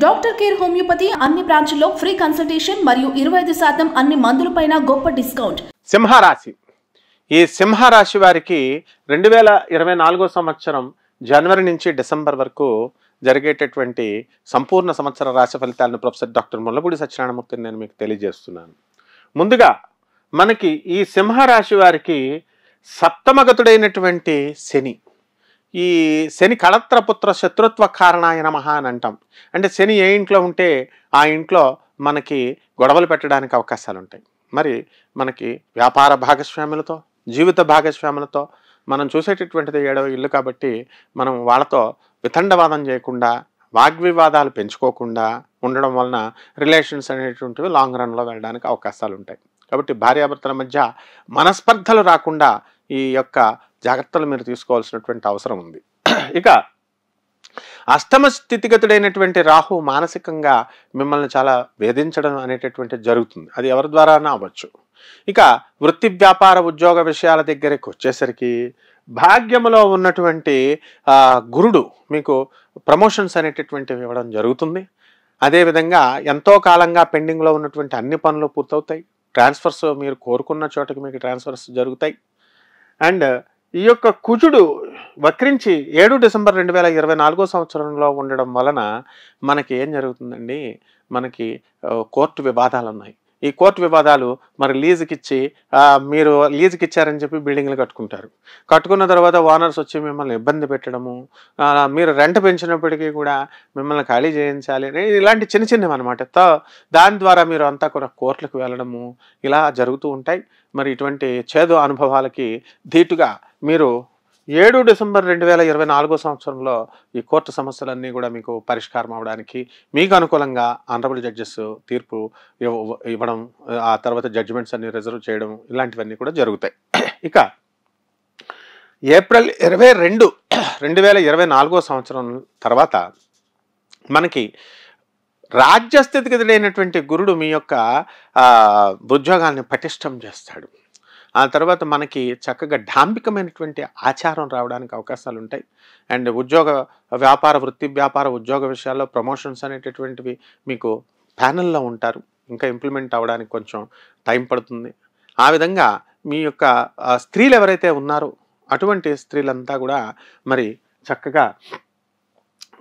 Doctor care homeopathy అన్ని బ్రాంచ్ల్లో free consultation మరియు 25% అన్ని మందులపైన గొప్ప డిస్కౌంట్. సింహరాశి. ఈ సింహరాశి వారికి 2024 సంవత్సరం జనవరి నుంచి డిసెంబర్ వరకు జరిగేటటువంటి సంపూర్ణ సంవత్సర రాశి ఫలితాలను ప్రొఫెసర్ డాక్టర్ ముల్లపూడి సత్యనారాయణమూర్తిని నేను మీకు తెలియజేస్తున్నాను. ముందుగా మనకి ఈ సింహరాశి వారికి సప్తమగతుడైనటువంటి శని, ఈ శని కళత్రపుత్ర శత్రుత్వ కారణాయ నమః అని అంటాం. అంటే శని ఏ ఇంట్లో ఉంటే ఆ ఇంట్లో మనకి గొడవలు పెట్టడానికి అవకాశాలు ఉంటాయి. మరి మనకి వ్యాపార భాగస్వాములతో, జీవిత భాగస్వాములతో మనం చూసేటటువంటిది 7వ ఇల్లు కాబట్టి మనం వాళ్ళతో వితండవాదం చేయకుండా, వాగ్వివాదాలు పెంచుకోకుండా ఉండడం వలన రిలేషన్స్ అనేటువంటివి లాంగ్ రన్లో వెళ్ళడానికి అవకాశాలు ఉంటాయి. కాబట్టి భార్యాభర్తల మధ్య మనస్పర్ధలు రాకుండా ఈ యొక్క జాగ్రత్తలు మీరు తీసుకోవాల్సినటువంటి అవసరం ఉంది. ఇక అష్టమ స్థితిగతుడైనటువంటి రాహు మానసికంగా మిమ్మల్ని చాలా వేధించడం అనేటటువంటిది జరుగుతుంది. అది ఎవరి ద్వారానా అవ్వచ్చు. ఇక వృత్తి వ్యాపార ఉద్యోగ విషయాల దగ్గరికి వచ్చేసరికి భాగ్యములో ఉన్నటువంటి గురుడు మీకు ప్రమోషన్స్ అనేటటువంటివి ఇవ్వడం జరుగుతుంది. అదేవిధంగా ఎంతో కాలంగా పెండింగ్లో ఉన్నటువంటి అన్ని పనులు పూర్తవుతాయి. ట్రాన్స్ఫర్స్ మీరు కోరుకున్న చోటకి మీకు ట్రాన్స్ఫర్స్ జరుగుతాయి. అండ్ ఈ యొక్క కుజుడు వక్రించి 7 డిసెంబర్ 2024 సంవత్సరంలో ఉండడం వలన మనకి ఏం జరుగుతుందండి, మనకి కోర్టు వివాదాలు ఉన్నాయి. ఈ కోర్టు వివాదాలు మరి లీజుకిచ్చి మీరు లీజుకి ఇచ్చారని చెప్పి బిల్డింగ్లు కట్టుకుంటారు. కట్టుకున్న తర్వాత ఓనర్స్ వచ్చి మిమ్మల్ని ఇబ్బంది పెట్టడము, మీరు రెంట్ పెంచినప్పటికీ కూడా మిమ్మల్ని ఖాళీ చేయించాలి అని ఇలాంటి చిన్న చిన్నవి అనమాట. దాని ద్వారా మీరు అంతా కూడా కోర్టులకు వెళ్ళడము ఇలా జరుగుతూ ఉంటాయి. మరి ఇటువంటి చేదు అనుభవాలకి ధీటుగా మీరు 7 డిసెంబర్ 2024 సంవత్సరంలో ఈ కోర్టు సమస్యలన్నీ కూడా మీకు పరిష్కారం అవడానికి మీకు అనుకూలంగా ఆనరబుల్ జడ్జెస్ తీర్పు ఇవ్వడం, ఆ తర్వాత జడ్జిమెంట్స్ అన్ని రిజర్వ్ చేయడం ఇలాంటివన్నీ కూడా జరుగుతాయి. ఇక ఏప్రిల్ 22, 2024 సంవత్సరం తర్వాత మనకి రాజ్యస్థితిగతుడైనటువంటి గురుడు మీ యొక్క ఉద్యోగాల్ని పటిష్టం చేస్తాడు. ఆ తర్వాత మనకి చక్కగా డాంబికమైనటువంటి ఆచారం రావడానికి అవకాశాలు ఉంటాయి. అండ్ వృత్తి వ్యాపార ఉద్యోగ విషయాల్లో ప్రమోషన్స్ అనేటటువంటివి మీకు ప్యానల్లో ఉంటారు. ఇంకా ఇంప్లిమెంట్ అవ్వడానికి కొంచెం టైం పడుతుంది. ఆ విధంగా మీ యొక్క స్త్రీలు ఎవరైతే ఉన్నారో అటువంటి స్త్రీలంతా కూడా మరి చక్కగా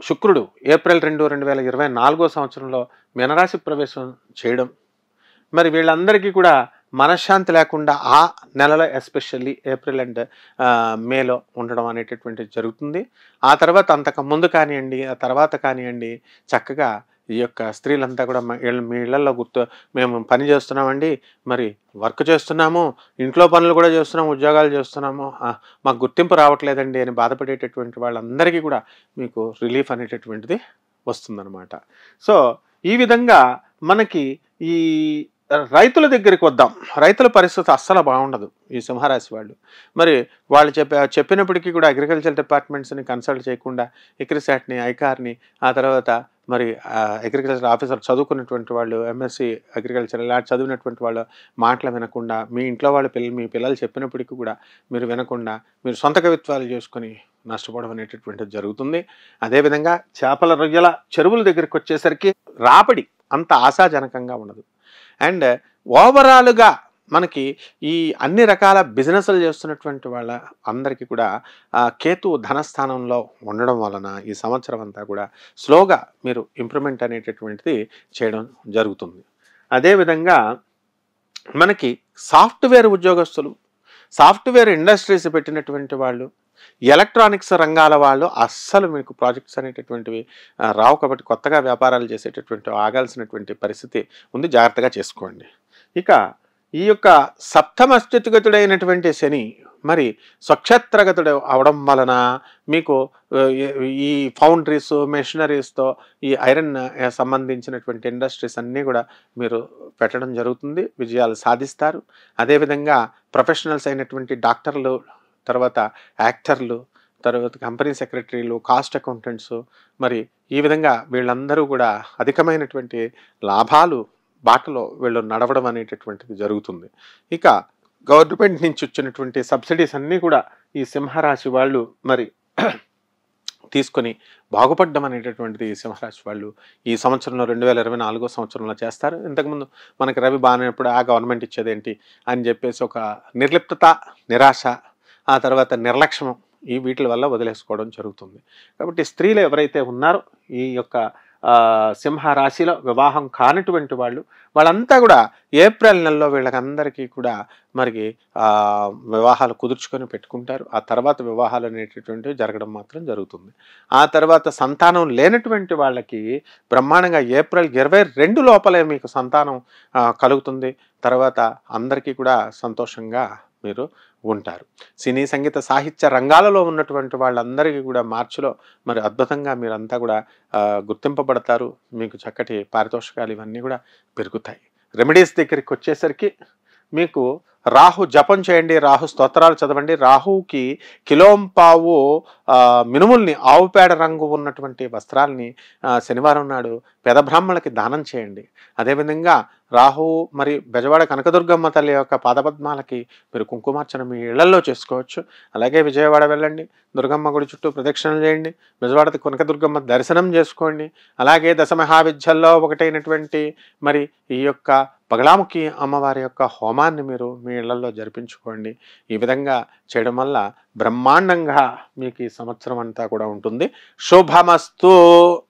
శుక్రుడు ఏప్రిల్ 2, 2024 సంవత్సరంలో మీనరాశి ప్రవేశం చేయడం, మరి వీళ్ళందరికీ కూడా మనశ్శాంతి లేకుండా ఆ నెలలో ఎస్పెషల్లీ ఏప్రిల్ అండ్ మేలో ఉండడం అనేటటువంటిది జరుగుతుంది. ఆ తర్వాత అంతకు ముందు కానివ్వండి, ఆ తర్వాత కానివ్వండి, చక్కగా ఈ యొక్క స్త్రీలంతా కూడా మీ ఇళ్లలో మేము పని చేస్తున్నామండి, మరి వర్క్ చేస్తున్నాము, ఇంట్లో పనులు కూడా చేస్తున్నాము, ఉద్యోగాలు చేస్తున్నాము, మాకు గుర్తింపు రావట్లేదండి అని బాధపడేటటువంటి వాళ్ళందరికీ కూడా మీకు రిలీఫ్ అనేటటువంటిది వస్తుందన్నమాట. సో ఈ విధంగా మనకి ఈ రైతుల దగ్గరికి వద్దాం. రైతుల పరిస్థితి అస్సలు బాగుండదు ఈ సింహరాశి వాళ్ళు. మరి వాళ్ళు చెప్పినప్పటికీ కూడా అగ్రికల్చర్ డిపార్ట్మెంట్స్ని కన్సల్ట్ చేయకుండా ఎక్రిసాట్ని, ఐకార్ని, ఆ తర్వాత మరి అగ్రికల్చర్ ఆఫీసర్ చదువుకున్నటువంటి వాళ్ళు, ఎంఎస్సి అగ్రికల్చర్ ఇలా చదివినటువంటి వాళ్ళ మాటలు వినకుండా, మీ ఇంట్లో వాళ్ళ మీ పిల్లలు చెప్పినప్పటికీ కూడా మీరు వినకుండా మీరు సొంత కవిత్వాలు చేసుకొని నష్టపోవడం అనేటటువంటిది జరుగుతుంది. అదేవిధంగా చేపల రొయ్యల చెరువుల దగ్గరికి వచ్చేసరికి రాబడి అంత ఆశాజనకంగా ఉండదు. అండ్ ఓవరాల్గా మనకి ఈ అన్ని రకాల బిజినెస్లు చేస్తున్నటువంటి వాళ్ళ అందరికీ కూడా కేతు ధనస్థానంలో ఉండడం వలన ఈ సంవత్సరం అంతా కూడా స్లోగా మీరు ఇంప్రూవ్మెంట్ అనేటటువంటిది చేయడం జరుగుతుంది. అదేవిధంగా మనకి సాఫ్ట్వేర్ ఉద్యోగస్తులు, సాఫ్ట్వేర్ ఇండస్ట్రీస్ పెట్టినటువంటి వాళ్ళు, ఎలక్ట్రానిక్స్ రంగాల వాళ్ళు అస్సలు మీకు ప్రాజెక్ట్స్ అనేటటువంటివి రావు. కాబట్టి కొత్తగా వ్యాపారాలు చేసేటటువంటి ఆగాల్సినటువంటి పరిస్థితి ఉంది, జాగ్రత్తగా చేసుకోండి. ఇక ఈ యొక్క సప్తమ స్థితిగతుడైనటువంటి శని మరి స్వక్షేత్రగతుడు అవడం వలన మీకు ఈ ఫౌండరీస్, మెషినరీస్తో ఈ ఐరన్ సంబంధించినటువంటి ఇండస్ట్రీస్ అన్నీ కూడా మీరు పెట్టడం జరుగుతుంది, విజయాలు సాధిస్తారు. అదేవిధంగా ప్రొఫెషనల్స్ అయినటువంటి డాక్టర్లు, తర్వాత యాక్టర్లు, తర్వాత కంపెనీ సెక్రటరీలు, కాస్ట్ అకౌంటెంట్స్, మరి ఈ విధంగా వీళ్ళందరూ కూడా అధికమైనటువంటి లాభాలు బాటలో వీళ్ళు నడవడం అనేటటువంటిది జరుగుతుంది. ఇక గవర్నమెంట్ నుంచి వచ్చినటువంటి సబ్సిడీస్ అన్నీ కూడా ఈ సింహరాశి వాళ్ళు మరి తీసుకొని బాగుపడ్డం అనేటటువంటిది సింహరాశి వాళ్ళు ఈ సంవత్సరంలో 2024 సంవత్సరంలో చేస్తారు. ఇంతకుముందు మనకి రవి బాగానేప్పుడు ఆ గవర్నమెంట్ ఇచ్చేదేంటి అని చెప్పేసి ఒక నిర్లిప్తత, నిరాశ, ఆ తర్వాత నిర్లక్ష్యం ఈ వీటి వల్ల వదిలేసుకోవడం జరుగుతుంది. కాబట్టి స్త్రీలు ఎవరైతే ఉన్నారో ఈ యొక్క సింహరాశిలో వివాహం కానిటువంటి వాళ్ళంతా కూడా ఏప్రిల్ నెలలో వీళ్ళకందరికీ కూడా మరి వివాహాలు కుదుర్చుకొని పెట్టుకుంటారు. ఆ తర్వాత వివాహాలు అనేటటువంటివి జరగడం మాత్రం జరుగుతుంది. ఆ తర్వాత సంతానం లేనటువంటి వాళ్ళకి బ్రహ్మాండంగా ఏప్రిల్ 22 లోపలే మీకు సంతానం కలుగుతుంది. తర్వాత అందరికీ కూడా సంతోషంగా మీరు ఉంటారు. సినీ సంగీత సాహిత్య రంగాలలో ఉన్నటువంటి వాళ్ళందరికీ కూడా మార్చిలో మరి అద్భుతంగా మీరంతా కూడా గుర్తింపబడతారు. మీకు చక్కటి పారితోషికాలు ఇవన్నీ కూడా పెరుగుతాయి. రెమెడీస్ దగ్గరికి వచ్చేసరికి మీకు రాహు జపం చేయండి, రాహు స్తోత్రాలు చదవండి. రాహుకి కిలోంపావు మినుముల్ని, ఆవు పేడ రంగు ఉన్నటువంటి వస్త్రాలని శనివారం నాడు పేద బ్రాహ్మణులకి దానం చేయండి. అదేవిధంగా రాహు మరి బెజవాడ కనకదుర్గమ్మ తల్లి యొక్క పాదపద్మాలకి మీరు కుంకుమార్చన మీ ఇళ్లలో చేసుకోవచ్చు. అలాగే విజయవాడ వెళ్ళండి, దుర్గమ్మ గుడి చుట్టూ ప్రదక్షిణలు చేయండి, బెజవాడ కనకదుర్గమ్మ దర్శనం చేసుకోండి. అలాగే దశమహావిద్యల్లో ఒకటైనటువంటి మరి ఈ యొక్క బగలాముఖి అమ్మవారి యొక్క హోమాన్ని మీరు మీ ఇళ్లలో జరిపించుకోండి. ఈ విధంగా చేయడం వల్ల బ్రహ్మాండంగా మీకు ఈ సంవత్సరం అంతా కూడా ఉంటుంది. శుభమస్తు.